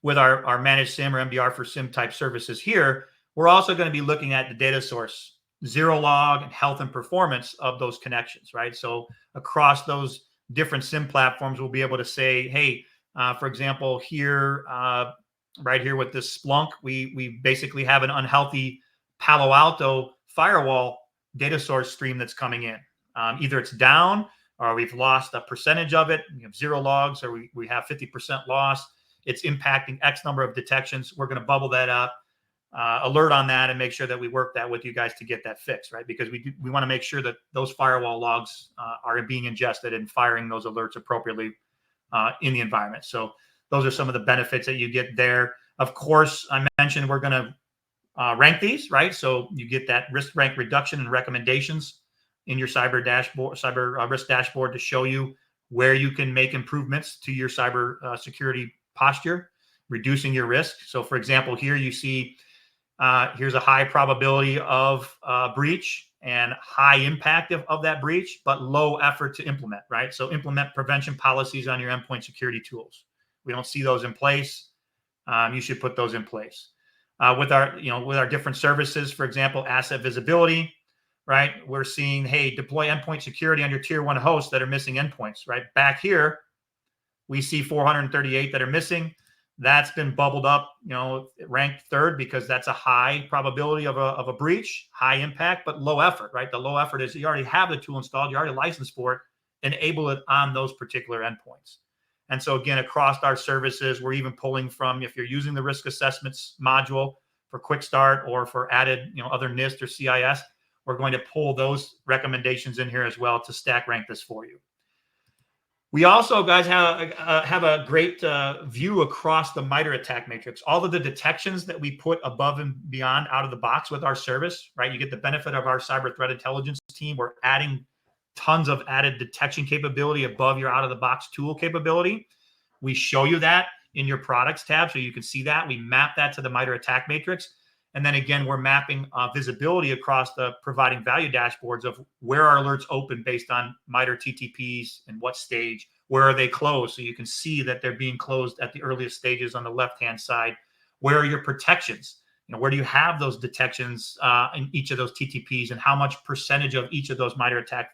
with our managed SIM or MDR for SIM type services here, we're also going to be looking at the data source, zero log, and health and performance of those connections, right? So across those different SIM platforms, we'll be able to say, hey, for example, here, right here with this Splunk, we basically have an unhealthy Palo Alto firewall data source stream that's coming in. Either it's down or we've lost a percentage of it. We have 0 logs, or we have 50% loss. It's impacting X number of detections. We're going to bubble that up, alert on that, and make sure that we work that with you guys to get that fixed, right? Because we want to make sure that those firewall logs are being ingested and firing those alerts appropriately in the environment. So those are some of the benefits that you get there. Of course, I mentioned we're going to rank these, right? So you get that risk rank reduction and recommendations in your cyber risk dashboard to show you where you can make improvements to your cyber security posture, reducing your risk. So for example, here you see here's a high probability of breach and high impact of that breach, but low effort to implement, right? So implement prevention policies on your endpoint security tools. We don't see those in place. You should put those in place. With our different services, for example, asset visibility, right? We're seeing, hey, deploy endpoint security on your tier 1 hosts that are missing endpoints, right? Back here, we see 438 that are missing. That's been bubbled up, ranked 3rd because that's a high probability of a breach, high impact, but low effort, right? The low effort is you already have the tool installed, you already licensed for it, enable it on those particular endpoints. And so again, across our services, we're even pulling from, if you're using the risk assessments module for Quick Start or for added, other NIST or CIS, we're going to pull those recommendations in here as well to stack rank this for you. We also, guys, have a great view across the MITRE ATT&CK matrix. All of the detections that we put above and beyond out of the box with our service, right? You get the benefit of our cyber threat intelligence team. We're adding tons of added detection capability above your out-of-the-box tool capability. We show you that in your products tab, so you can see that. We map that to the MITRE ATT&CK matrix. And then again, we're mapping visibility across the providing value dashboards of where are alerts open based on MITRE TTPs and what stage, where are they closed? So you can see that they're being closed at the earliest stages on the left-hand side. Where are your protections? Where do you have those detections in each of those TTPs, and how much percentage of each of those MITRE ATT&CK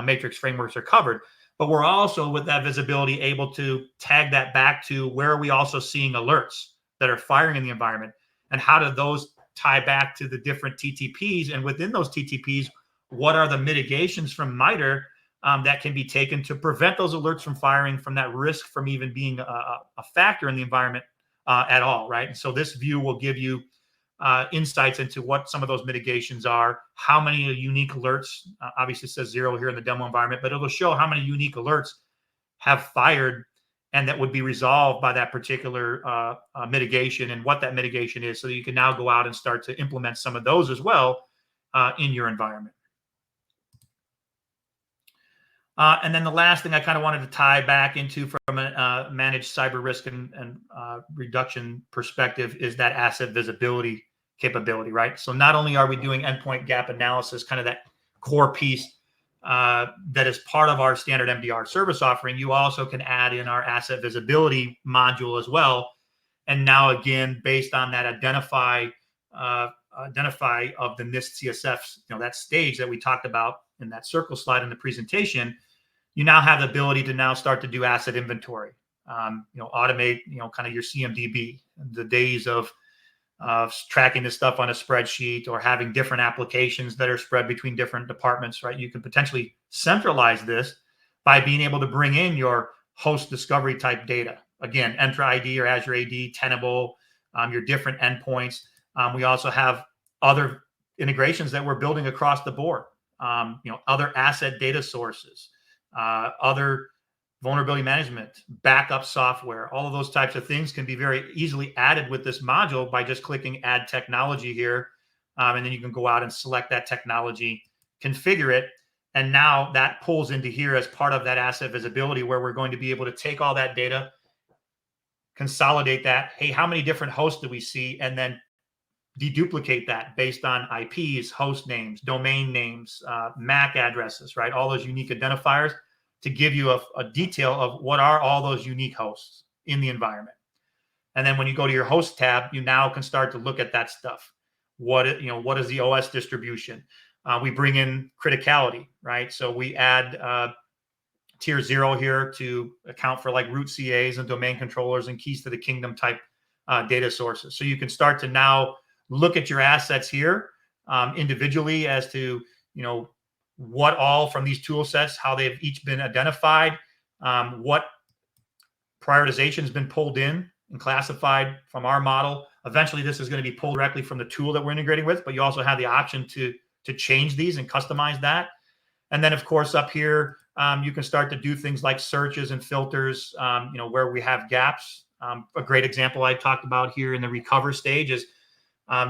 matrix frameworks are covered? But we're also, with that visibility, able to tag that back to where are we also seeing alerts that are firing in the environment, and how do those tie back to the different TTPs? And within those TTPs, what are the mitigations from MITRE that can be taken to prevent those alerts from firing, from that risk from even being a factor in the environment at all, right? And so this view will give you insights into what some of those mitigations are, how many unique alerts, obviously it says 0 here in the demo environment, but it'll show how many unique alerts have fired and that would be resolved by that particular mitigation, and what that mitigation is, so that you can now go out and start to implement some of those as well in your environment. And then the last thing I kind of wanted to tie back into from a managed cyber risk and reduction perspective is that asset visibility capability, right? So not only are we doing endpoint gap analysis, kind of that core piece that is part of our standard MDR service offering, you also can add in our asset visibility module as well. And now again, based on that identify of the NIST CSF, that stage that we talked about in that circle slide in the presentation, you now have the ability to now start to do asset inventory, automate, kind of your CMDB, the days of tracking this stuff on a spreadsheet or having different applications that are spread between different departments, right? You can potentially centralize this by being able to bring in your host discovery type data. Again, Entra ID or Azure AD, Tenable, your different endpoints. We also have other integrations that we're building across the board. Other asset data sources, other vulnerability management, backup software, all of those types of things can be very easily added with this module by just clicking add technology here. And then you can go out and select that technology, configure it. And now that pulls into here as part of that asset visibility, where we're going to be able to take all that data, consolidate that. Hey, how many different hosts do we see? And then deduplicate that based on IPs, host names, domain names, MAC addresses, right? All those unique identifiers, to give you a detail of what are all those unique hosts in the environment. And then when you go to your host tab, you now can start to look at that stuff. What is the OS distribution? We bring in criticality, right? So we add tier 0 here to account for like root CAs and domain controllers and keys to the kingdom type data sources. So you can start to now look at your assets here individually as to, what all from these tool sets, how they've each been identified, what prioritization has been pulled in and classified from our model. Eventually, this is going to be pulled directly from the tool that we're integrating with, but you also have the option to change these and customize that. And then, of course, up here, you can start to do things like searches and filters, where we have gaps. A great example I talked about here in the recover stage is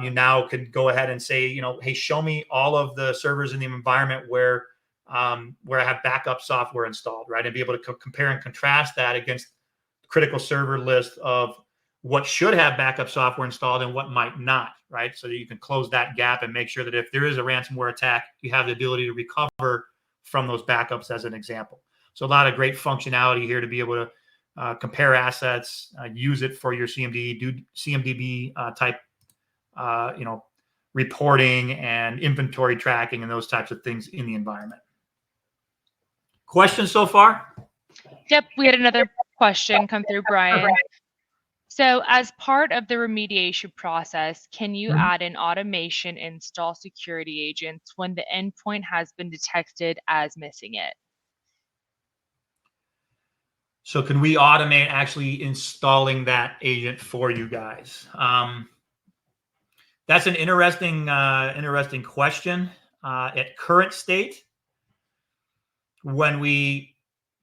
you now could go ahead and say, hey, show me all of the servers in the environment where I have backup software installed, right? And be able to compare and contrast that against the critical server list of what should have backup software installed and what might not, right? So that you can close that gap and make sure that if there is a ransomware attack, you have the ability to recover from those backups, as an example. So a lot of great functionality here to be able to compare assets, use it for your CMD, do CMDB type, reporting and inventory tracking and those types of things in the environment. Questions so far? Yep, we had another question come through, Brian. So as part of the remediation process, can you add an automation install security agents when the endpoint has been detected as missing it? So can we automate actually installing that agent for you guys? That's an interesting question. At current state, when we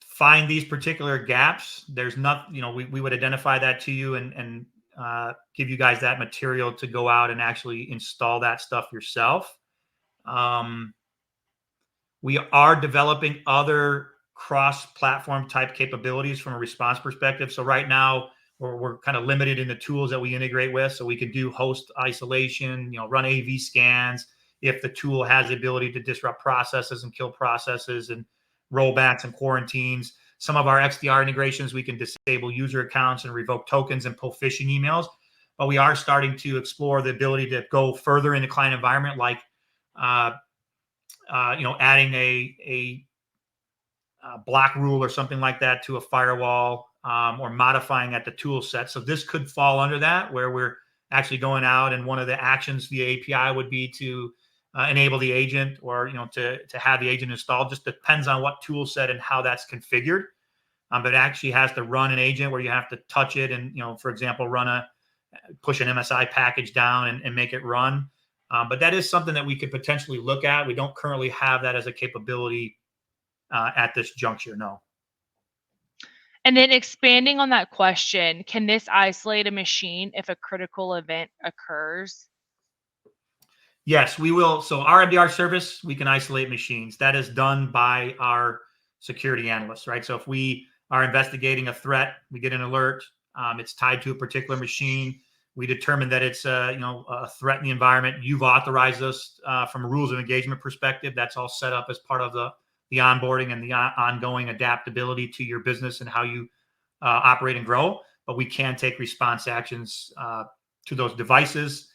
find these particular gaps, there's not, we would identify that to you and give you guys that material to go out and actually install that stuff yourself. We are developing other cross-platform type capabilities from a response perspective. So right now, we're kind of limited in the tools that we integrate with. So we can do host isolation, run AV scans if the tool has the ability to disrupt processes and kill processes, and rollbacks and quarantines. Some of our XDR integrations, we can disable user accounts and revoke tokens and pull phishing emails. But we are starting to explore the ability to go further in the client environment, like adding a block rule or something like that to a firewall, or modifying at the tool set. So this could fall under that, where we're actually going out, and one of the actions via API would be to enable the agent, or to have the agent installed. Just depends on what tool set and how that's configured. But it actually has to run an agent where you have to touch it and, for example, push an MSI package down and make it run. But that is something that we could potentially look at. We don't currently have that as a capability at this juncture, no. And then expanding on that question, can this isolate a machine if a critical event occurs? Yes, we will. So our MDR service, we can isolate machines. That is done by our security analysts, right? So if we are investigating a threat, we get an alert. It's tied to a particular machine. We determine that it's a threat in the environment. You've authorized us from a rules of engagement perspective. That's all set up as part of the onboarding and the ongoing adaptability to your business and how you operate and grow. But we can take response actions to those devices.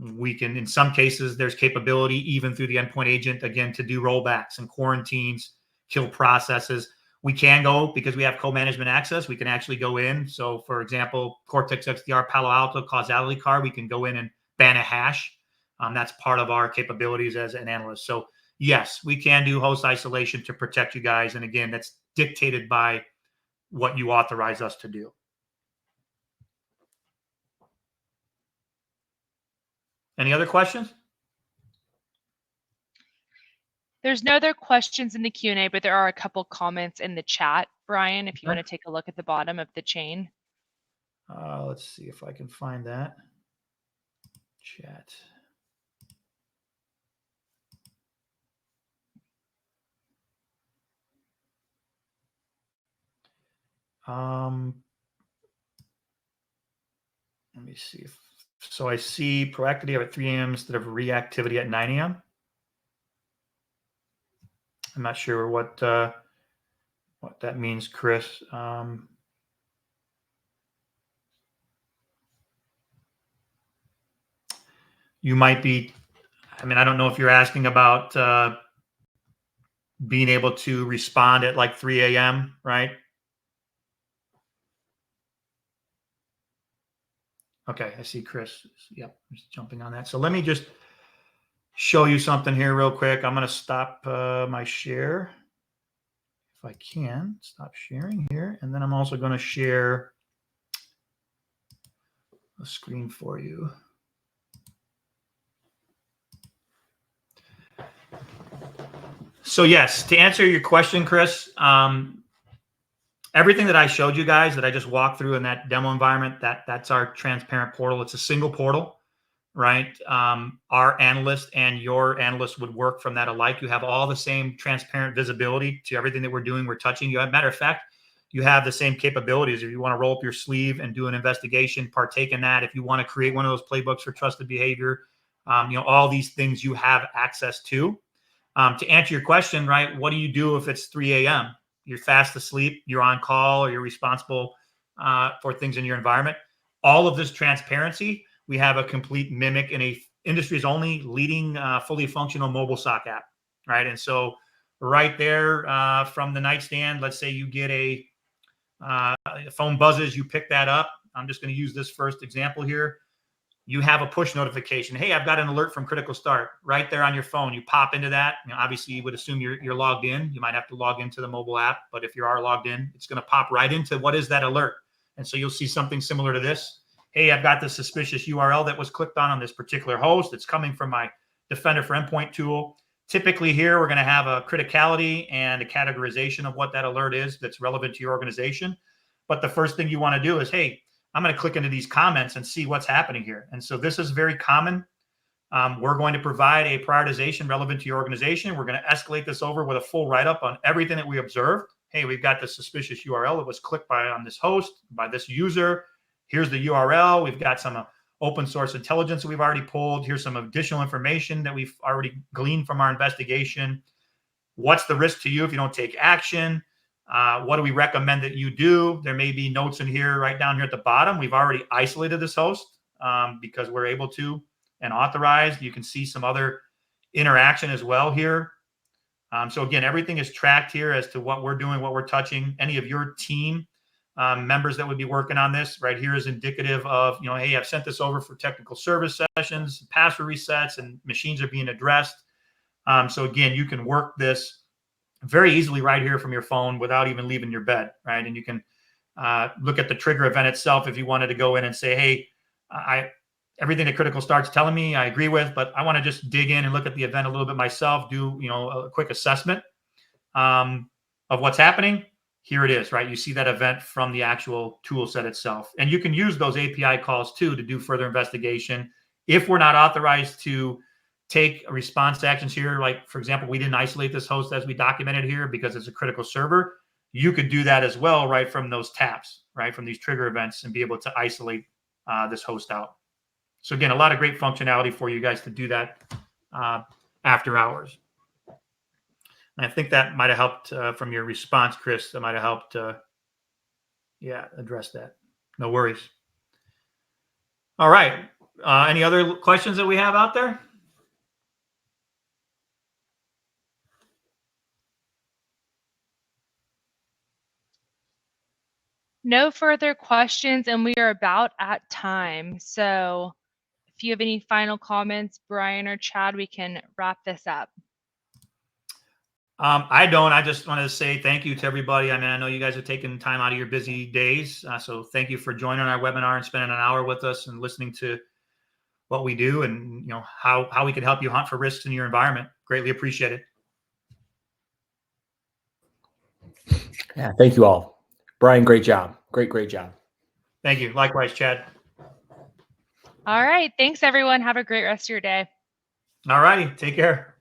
We can, in some cases, there's capability even through the endpoint agent, again, to do rollbacks and quarantines, kill processes. We can go, because we have co-management access, we can actually go in. So for example, Cortex XDR Palo Alto causality card, we can go in and ban a hash. That's part of our capabilities as an analyst. So yes, we can do host isolation to protect you guys. And again, that's dictated by what you authorize us to do. Any other questions? There's no other questions in the Q&A, but there are a couple comments in the chat. Brian, if you want to take a look at the bottom of the chain. Let's see if I can find that. Chat. Let me see. So I see proactivity at 3 a.m. instead of reactivity at 9 a.m. I'm not sure what that means, Chris. You might be, I don't know if you're asking about being able to respond at like 3 a.m., right? Okay, I see Chris. Yep, just jumping on that. So let me just show you something here real quick. I'm going to stop my share. If I can, stop sharing here. And then I'm also going to share a screen for you. So yes, to answer your question, Chris, everything that I showed you guys that I just walked through in that demo environment, that's our transparent portal. It's a single portal, right? Our analyst and your analyst would work from that alike. You have all the same transparent visibility to everything that we're doing, we're touching. You have, matter of fact, you have the same capabilities. If you want to roll up your sleeve and do an investigation, partake in that. If you want to create one of those playbooks for trusted behavior, all these things you have access to. To answer your question, right, what do you do if it's 3 a.m.? You're fast asleep, you're on call, or you're responsible for things in your environment. All of this transparency, we have a complete mimic in a industry's only leading fully functional mobile SOC app, right? And so right there from the nightstand, let's say you get a phone buzzes, you pick that up. I'm just going to use this first example here. You have a push notification. Hey, I've got an alert from Critical Start right there on your phone. You pop into that. Obviously, you would assume you're logged in. You might have to log into the mobile app, but if you are logged in, it's going to pop right into what is that alert. And so you'll see something similar to this. Hey, I've got this suspicious URL that was clicked on this particular host. It's coming from my Defender for Endpoint tool. Typically here, we're going to have a criticality and a categorization of what that alert is that's relevant to your organization. But the first thing you want to do is, hey, I'm going to click into these comments and see what's happening here. And so this is very common. We're going to provide a prioritization relevant to your organization. We're going to escalate this over with a full write-up on everything that we observed. Hey, we've got this suspicious URL that was clicked on this host, by this user. Here's the URL. We've got some open source intelligence that we've already pulled. Here's some additional information that we've already gleaned from our investigation. What's the risk to you if you don't take action? What do we recommend that you do? There may be notes in here, right down here at the bottom. We've already isolated this host because we're able to and authorized. You can see some other interaction as well here. So again, everything is tracked here as to what we're doing, what we're touching. Any of your team members that would be working on this right here is indicative of, hey, I've sent this over for technical service sessions, password resets, and machines are being addressed. So again, you can work this very easily right here from your phone without even leaving your bed, right? And you can look at the trigger event itself if you wanted to go in and say, hey, everything that Critical Start's telling me, I agree with, but I want to just dig in and look at the event a little bit myself, do a quick assessment of what's happening. Here it is, right? You see that event from the actual tool set itself. And you can use those API calls too to do further investigation. If we're not authorized to take response actions here, like for example, we didn't isolate this host as we documented here because it's a critical server. You could do that as well, right, from those tabs, right, from these trigger events, and be able to isolate this host out. So again, a lot of great functionality for you guys to do that after hours. And I think that might have helped from your response, Chris. That might have helped, address that. No worries. All right. Any other questions that we have out there? No further questions, and we are about at time. So if you have any final comments, Brian or Chad, we can wrap this up. I don't. I just want to say thank you to everybody. I mean, I know you guys are taking time out of your busy days. So thank you for joining our webinar and spending an hour with us and listening to what we do and how we can help you hunt for risks in your environment. Greatly appreciate it. Yeah, thank you all. Brian, great job. Great job. Thank you. Likewise, Chad. All right. Thanks, everyone. Have a great rest of your day. All righty. Take care.